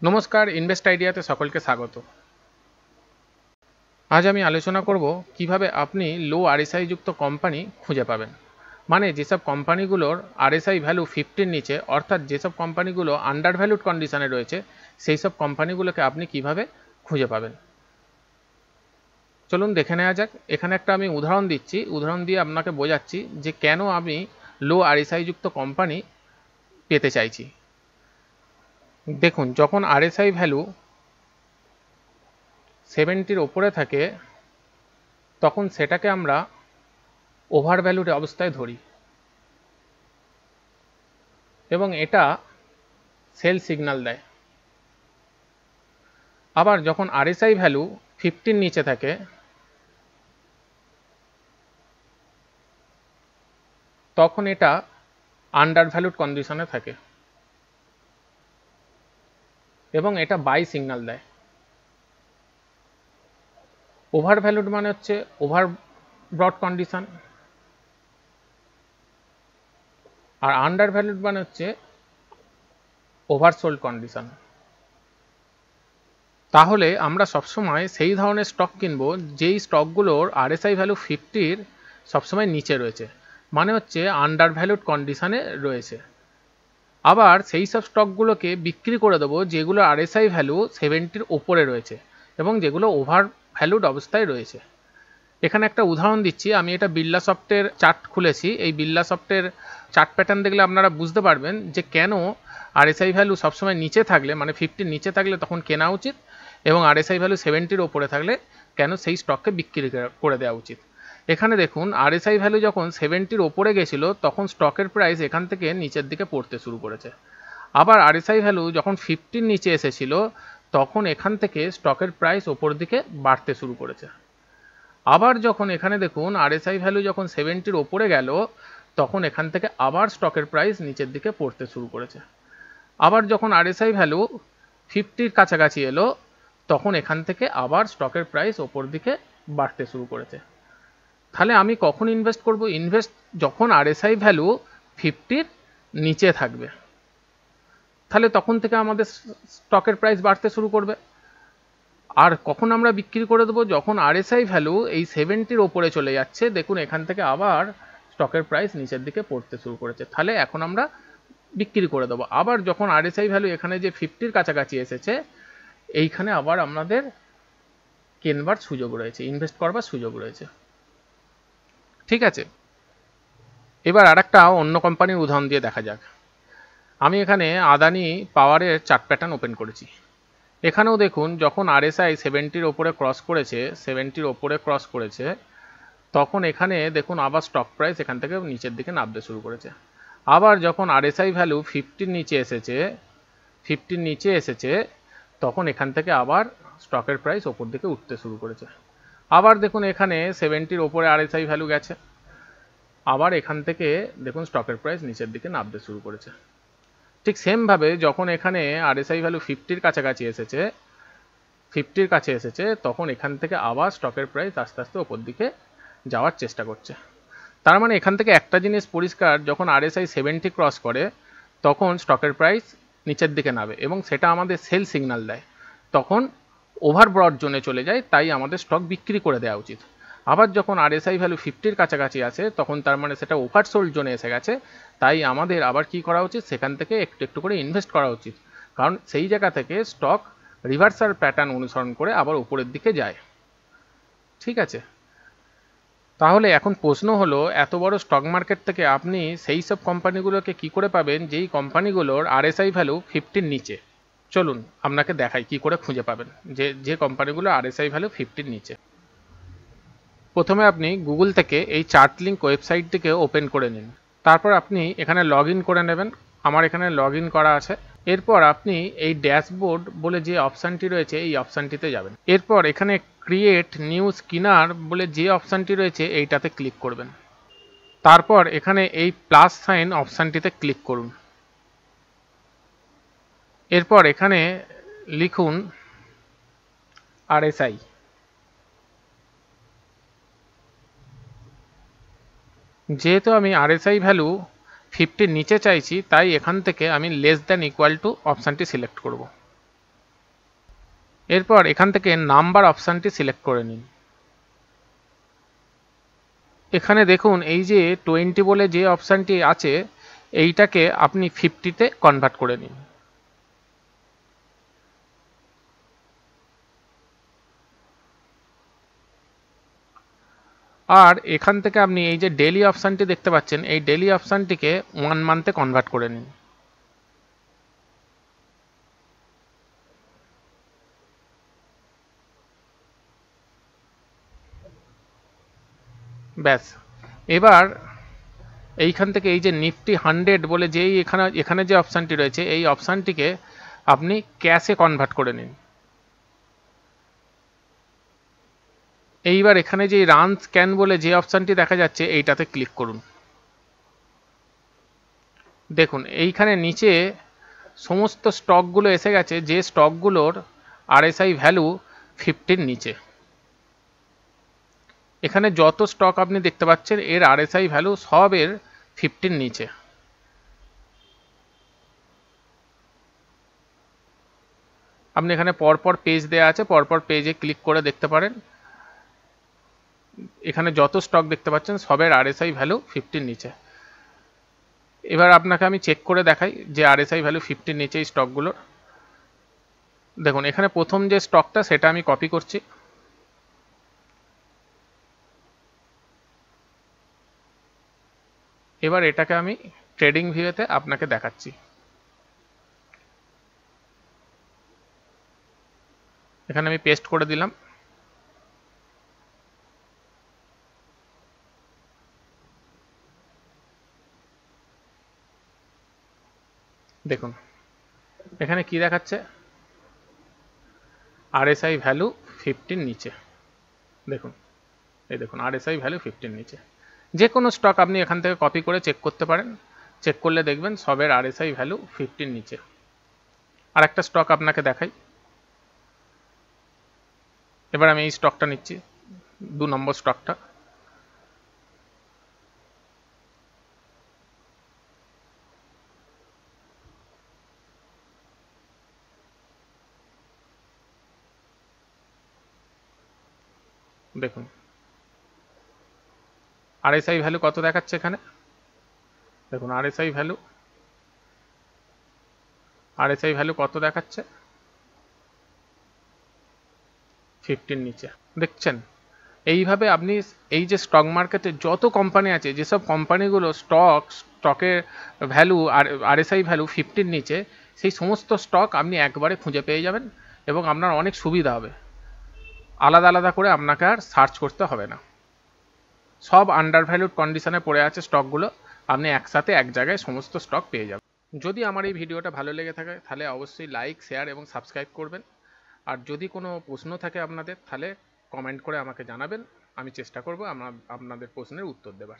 নমস্কার, ইনভেস্ট আইডিয়াতে সকলকে স্বাগত। আজ আমি আলোচনা করব কিভাবে আপনি লো আরএসআই যুক্ত কোম্পানি খুঁজে পাবেন। মানে যেসব কোম্পানিগুলোর আরএসআই ভ্যালু 50-র নিচে, অর্থাৎ যেসব কোম্পানিগুলো আন্ডার ভ্যালুড কন্ডিশনে রয়েছে, সেই সব কোম্পানিগুলোকে আপনি কিভাবে খুঁজে পাবেন। চলুন দেখে নেওয়া যাক। এখানে একটা আমি উদাহরণ দিচ্ছি, উদাহরণ দিয়ে আপনাকে বোঝাচ্ছি যে কেন আমি লো আরএসআই যুক্ত কোম্পানি পেতে চাইছি। দেখুন, যখন আরএসআই ভ্যালু 70-র ওপরে থাকে তখন সেটাকে আমরা ওভার ভ্যালুড অবস্থায় ধরি এবং এটা সেল সিগন্যাল দেয়। আবার যখন আরএসআই ভ্যালু 50-র নিচে থাকে তখন এটা আন্ডার ভ্যালুড কন্ডিশনে থাকে এবং এটা বাই সিগন্যাল দেয়। ওভার ভ্যালুড মানে হচ্ছে ওভার ব্রড কন্ডিশন, আর আন্ডার ভ্যালুড মানে হচ্ছে ওভারসোল্ড কন্ডিশন। তাহলে আমরা সবসময় সেই ধরনের স্টক কিনবো যেই স্টকগুলোর আরএসআই ভ্যালু 50-র সবসময় নিচে রয়েছে, মানে হচ্ছে আন্ডার ভ্যালুড কন্ডিশনে রয়েছে। আবার সেই সব স্টকগুলোকে বিক্রি করে দেবো যেগুলো আরএসআই ভ্যালু 70-র ওপরে রয়েছে এবং যেগুলো ওভার ভ্যালুড অবস্থায় রয়েছে। এখানে একটা উদাহরণ দিচ্ছি, আমি এটা বিড়লা সফটের চার্ট খুলেছি। এই বিড়লা সফটের চার্ট প্যাটার্ন দেখলে আপনারা বুঝতে পারবেন যে কেন আরএসআই ভ্যালু সবসময় নিচে থাকলে, মানে 50-র নিচে থাকলে তখন কেনা উচিত, এবং আরএসআই ভ্যালু 70-র ওপরে থাকলে কেন সেই স্টককে বিক্রি করে দেওয়া উচিত। এখানে দেখুন, আরএসআই ভ্যালু যখন 70-র ওপরে গেছিলো তখন স্টকের প্রাইস এখান থেকে নিচের দিকে পড়তে শুরু করেছে। আবার আরএসআই ভ্যালু যখন 50-র নিচে এসেছিল তখন এখান থেকে স্টকের প্রাইস ওপর দিকে বাড়তে শুরু করেছে। আবার যখন এখানে দেখুন আরএসআই ভ্যালু যখন 70-র ওপরে গেল তখন এখান থেকে আবার স্টকের প্রাইস নিচের দিকে পড়তে শুরু করেছে। আবার যখন আরএসআই ভ্যালু 50-র কাছাকাছি এলো তখন এখান থেকে আবার স্টকের প্রাইস ওপর দিকে বাড়তে শুরু করেছে। তাহলে আমি কখন ইনভেস্ট করব? ইনভেস্ট যখন আরএসআই ভ্যালু 50-র নিচে থাকবে, তাহলে তখন থেকে আমাদের স্টকের প্রাইস বাড়তে শুরু করবে। আর কখন আমরা বিক্রি করে দেবো? যখন আরএসআই ভ্যালু এই 70-র ওপরে চলে যাচ্ছে, দেখুন এখান থেকে আবার স্টকের প্রাইস নিচের দিকে পড়তে শুরু করেছে, তাহলে এখন আমরা বিক্রি করে দেবো। আবার যখন আরএসআই ভ্যালু এখানে যে 50-র কাছাকাছি এসেছে, এইখানে আবার আমাদের কেনবার সুযোগ রয়েছে, ইনভেস্ট করবার সুযোগ রয়েছে। ঠিক আছে, এবার আরেকটা অন্য কোম্পানির উদাহরণ দিয়ে দেখা যাক। আমি এখানে আদানি পাওয়ারের চার্ট প্যাটার্ন ওপেন করেছি। এখানেও দেখুন যখন আরএসআই 70-র ওপরে ক্রস করেছে, 70-র ওপরে ক্রস করেছে, তখন এখানে দেখুন আবার স্টক প্রাইস এখান থেকে নিচের দিকে নামতে শুরু করেছে। আবার যখন আরএসআই ভ্যালু 50-র নিচে এসেছে, 50-র নিচে এসেছে, তখন এখান থেকে আবার স্টকের প্রাইস ওপর দিকে উঠতে শুরু করেছে। আবার দেখুন এখানে 70-র ওপরে আরএসআই ভ্যালু গেছে, আবার এখান থেকে দেখুন স্টকের প্রাইস নিচের দিকে নামতে শুরু করেছে। ঠিক সেমভাবে যখন এখানে আরএসআই ভ্যালু 50-র কাছাকাছি এসেছে, 50-র কাছে এসেছে, তখন এখান থেকে আবার স্টকের প্রাইস আস্তে আস্তে ওপর দিকে যাওয়ার চেষ্টা করছে। তার মানে এখান থেকে একটা জিনিস পরিষ্কার, যখন আরএসআই 70 ক্রস করে তখন স্টকের প্রাইস নিচের দিকে নামে এবং সেটা আমাদের সেল সিগন্যাল দেয়, তখন ওভার ব্রড জোনে চলে যায়, তাই আমাদের স্টক বিক্রি করে দেওয়া উচিত। আবার যখন আরএসআই ভ্যালু 50-র কাছাকাছি আসে তখন তার মানে সেটা ওভারসোল্ড জোনে এসে গেছে, তাই আমাদের আবার কি করা উচিত? সেখান থেকে একটু একটু করে ইনভেস্ট করা উচিত, কারণ সেই জায়গা থেকে স্টক রিভার্সাল প্যাটার্ন অনুসরণ করে আবার উপরের দিকে যায়। ঠিক আছে, তাহলে এখন প্রশ্ন হলো, এত বড় স্টক মার্কেট থেকে আপনি সেই সব কোম্পানিগুলোকে কি করে পাবেন যেই কোম্পানিগুলোর আরএসআই ভ্যালু 50-র নিচে? চলুন আপনাকে দেখাই কি করে খুঁজে পাবেন যে কোম্পানিগুলো আরএসআই ভ্যালু 50-র নিচে। প্রথমে আপনি গুগল থেকে এই চার্ট লিঙ্ক ওয়েবসাইটটিকে ওপেন করে নিন। তারপর আপনি এখানে লগ ইন করে নেবেন। আমার এখানে লগ ইন করা আছে। এরপর আপনি এই ড্যাশবোর্ড বলে যে অপশানটি রয়েছে এই অপশানটিতে যাবেন। এরপর এখানে ক্রিয়েট নিউ স্ক্রিনার বলে যে অপশানটি রয়েছে এইটাতে ক্লিক করবেন। তারপর এখানে এই প্লাস সাইন অপশানটিতে ক্লিক করুন। এরপর এখানে লিখুন আরএসআই। যেহেতু আমি আরএসআই ভ্যালু 50-র নিচে চাইছি, তাই এখান থেকে আমি লেস দ্যান ইকুয়াল টু অপশানটি সিলেক্ট করব। এরপর এখান থেকে নাম্বার অপশানটি সিলেক্ট করে নিন। এখানে দেখুন এই যে 20 বলে যে অপশানটি আছে এইটাকে আপনি 50-তে কনভার্ট করে নিন। আর এখান থেকে আপনি এই যে ডেইলি অপশানটি দেখতে পাচ্ছেন, এই ডেইলি অপশানটিকে 1 মান্থে কনভার্ট করে নিন। ব্যাস, এবার এইখান থেকে এই যে নিফটি 100 বলে যেই এখানে যে অপশানটি রয়েছে এই অপশানটিকে আপনি ক্যাশে কনভার্ট করে নিন। এইবার এখানে যে রান স্ক্যান বলে যে অপশানটি দেখা যাচ্ছে এইটাতে ক্লিক করুন। দেখুন এইখানে নিচে সমস্ত স্টকগুলো এসে গেছে যে স্টকগুলোর আরএসআই ভ্যালু 50-র নিচে। এখানে যত স্টক আপনি দেখতে পাচ্ছেন এর আরএসআই ভ্যালু সবের 50-র নিচে। আপনি এখানে পরপর পেজ দেওয়া আছে, পরপর পেজে ক্লিক করে দেখতে পারেন। এখানে যত স্টক দেখতে পাচ্ছেন সবের আরএসআই ভ্যালু 50-র নিচে। এবার আপনাকে আমি চেক করে দেখাই যে আরএসআই ভ্যালু 50-র নিচে এই স্টকগুলোর। দেখুন এখানে প্রথম যে স্টকটা সেটা আমি কপি করছি। এবার এটাকে আমি ট্রেডিং ভিউতে আপনাকে দেখাচ্ছি। এখানে আমি পেস্ট করে দিলাম। দেখুন এখানে কি দেখাচ্ছে, আরএসআই ভ্যালু 50-র নিচে। দেখুন এই দেখুন আরএসআই ভ্যালু 50-র নিচে। যে কোনো স্টক আপনি এখান থেকে কপি করে চেক করতে পারেন, চেক করলে দেখবেন সবের আরএসআই ভ্যালু 50-র নিচে। আর একটা স্টক আপনাকে দেখাই। এবার আমি এই স্টকটা নিচ্ছি, 2 নম্বর স্টকটা। দেখুন আরএসআই ভ্যালু কত দেখাচ্ছে এখানে। দেখুন আরএসআই ভ্যালু কত দেখাচ্ছে, 50-র নিচে। দেখছেন এইভাবে আপনি এই যে স্টক মার্কেটে যত কোম্পানি আছে, যেসব কোম্পানিগুলো স্টকের ভ্যালু আর আরএসআই ভ্যালু 50-র নিচে, সেই সমস্ত স্টক আপনি একবারে খুঁজে পেয়ে যাবেন এবং আপনার অনেক সুবিধা হবে। আলাদা আলাদা করে আপনাকে আর সার্চ করতে হবে না। সব আন্ডার ভ্যালুড কন্ডিশনে পড়ে আছে স্টকগুলো, আপনি একসাথে এক জায়গায় সমস্ত স্টক পেয়ে যাবেন। যদি আমার এই ভিডিওটা ভালো লেগে থাকে তাহলে অবশ্যই লাইক, শেয়ার এবং সাবস্ক্রাইব করবেন। আর যদি কোনো প্রশ্ন থাকে আপনাদের তাহলে কমেন্ট করে আমাকে জানাবেন, আমি চেষ্টা করব আপনাদের প্রশ্নের উত্তর দেবার।